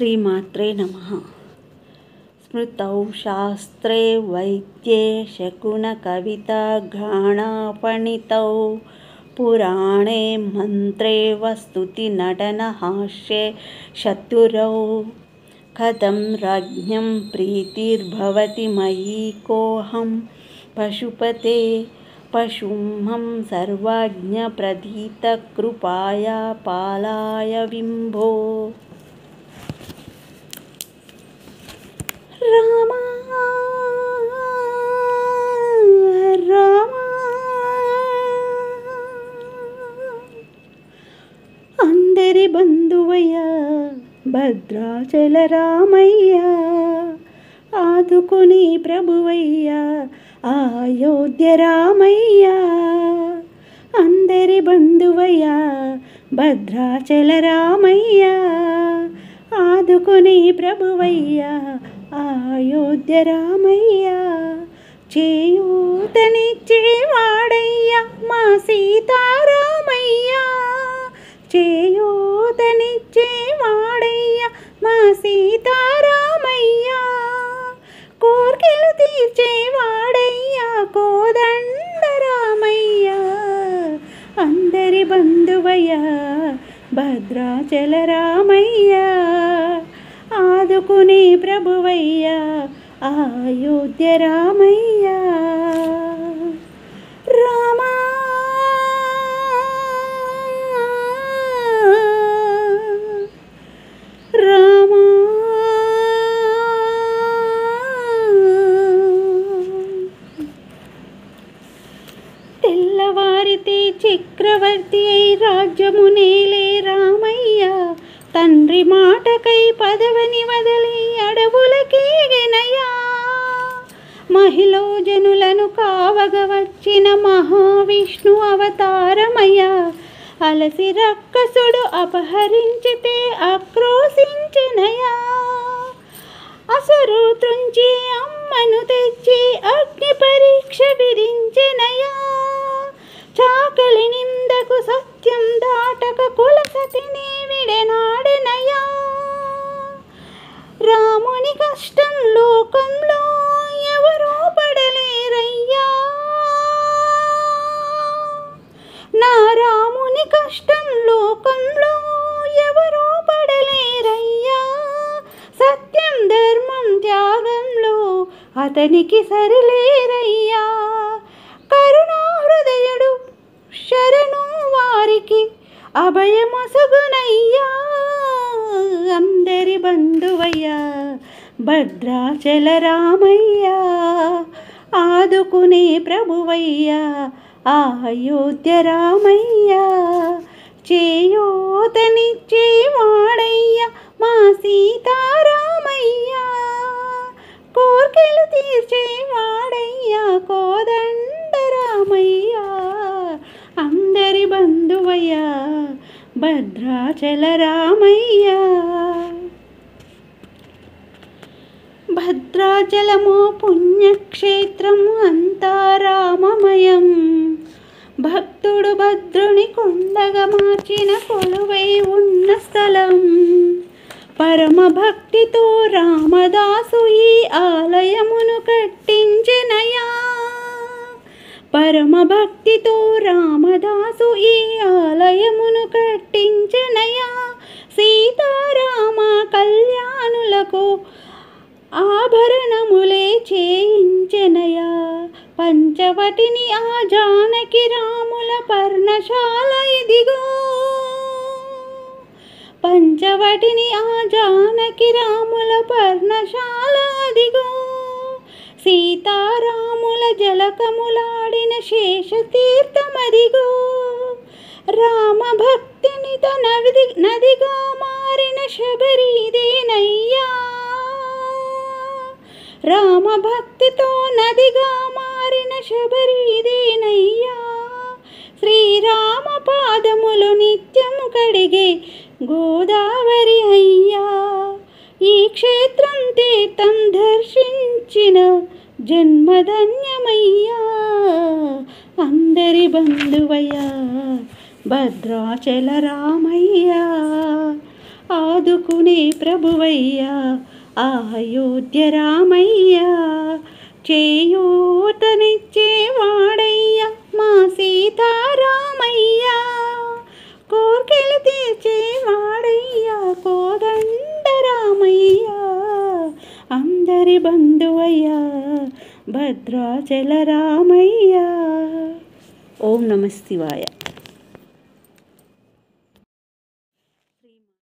శ్రీమాత్రే నమః. స్మృతౌ శాస్త్రే వైద్యే శకునకవితాఘ్రాణాపణితౌ పురాణే మంత్రే వస్తుతి నటనహాస్యే చతురౌ కథం రాజ్ఞం ప్రీతిర్భవతి మయీ కోహం పశుపతే పశుమహం సర్వజ్ఞ ప్రదీత కృపాయా పాలాయ వింభో. రామ రామ అందరి బంధువయ్య భద్రాచల రామయ్య, ఆదుకుని ప్రభువయ్య అయోధ్య రామయ్య. అందరి బంధువయ్య భద్రాచల రామయ్య, ఆదుకుని ప్రభువయ్య అయోధ్య రామయ్య. చేయూతనిచ్చేవాడయ్య మా సీతారామయ్య, చేయూతనిచ్చేవాడయ్య మా సీతారామయ్య. కోర్కెలు తీర్చేవాడయ్య కోదండ రామయ్య. అందరి బంధువయ్య భద్రాచల రామయ్య, ఆదుకునే ప్రభువయ్య అయోధ్య రామయ్య. రామ రామ తెల్లవారితే చక్రవర్తి అయి రాజ్యమునేలే రామయ్య. తండ్రి మాటకై పదవిని వదిలి అడవులకేగెనయ్యా. మహిళ జనులను కావగ వచ్చిన మహావిష్ణు అవతారమయ్య. అలసి రక్కసుడు అపహరించితే ఆక్రోశించెనయ్యా. అసురు త్రుంచి అమ్మను తెచ్చి అగ్ని పరీక్ష విధించెనయ్యా. చాకలి నిందకు సత్యం దాటక కులసతిని విడనాడెనయ్యా. రాముని కష్టం లోకంలో ఎవరూ పడలేరయ్యా. నా రాముని కష్టం లోకంలో ఎవరూ పడలేరయ్యా. సత్యం ధర్మం త్యాగంలో అతనికి సరిలేరయ్యా. కరుణా హృదయుడు శరణు వారికి అభయమొసగునయ్యా. అందరి బంధువయ్య భద్రాచల రామయ్య, ఆదుకునే ప్రభువయ్య అయోధ్య రామయ్య. చేయూతనిచ్చేవాడయ్య మా సీతారామయ్య, కోర్కెలు తీర్చేవాడయ్య కోదండ రామయ్య. అందరి బంధువయ్య భద్రాచల రామయ్య. భద్రాచలము పుణ్యక్షేత్రం అంతా రామమయం. భక్తుడు భద్రుని కొండగా మార్చిన కొలువై ఉన్న స్థలం. పరమ భక్తితో రామదాసు ఈ ఆలయమును కట్టించెనయ్యా. పరమ భక్తితో రామదాసు ఈ ఆలయమును కట్టించెనయ్యా. సీతారామ కళ్యాణులకు ఆభరణములే చేయించెనయ్యా. పంచవటిని ఆ జానకి రాముల పర్ణశాల ఇదిగో. పంచవటిని ఆ జానకి రాముల పర్ణశాల అదిగో. సీతారాముల జలకములాడిన శేషతీర్థమదిగో. రామ భక్తిని తన నదిగా మారిన శబరిదేనయ్యా. రామ భక్తితో నదిగా మారిన శబరిదేనయ్యా. శ్రీరామ పాదములు నిత్యము కడిగే గోదావరి అయ్యా. ఈ క్షేత్రం తీర్థం దర్శించిన జన్మధన్యమయ్యా. అందరి బంధువయ్య భద్రాచల రామయ్య, ఆదుకునే ప్రభువయ్యా అయోధ్య రామయ్యా. చేయూతనిచ్చేవాడయ్యా మా సీతారామయ్యా. కోర్కెలు తీర్చేవాడయ్యా కోదండ రామయ్యా. అందరి బంధువయ్యా భద్రాచల రామయ్యా. ఓం నమః శివాయ.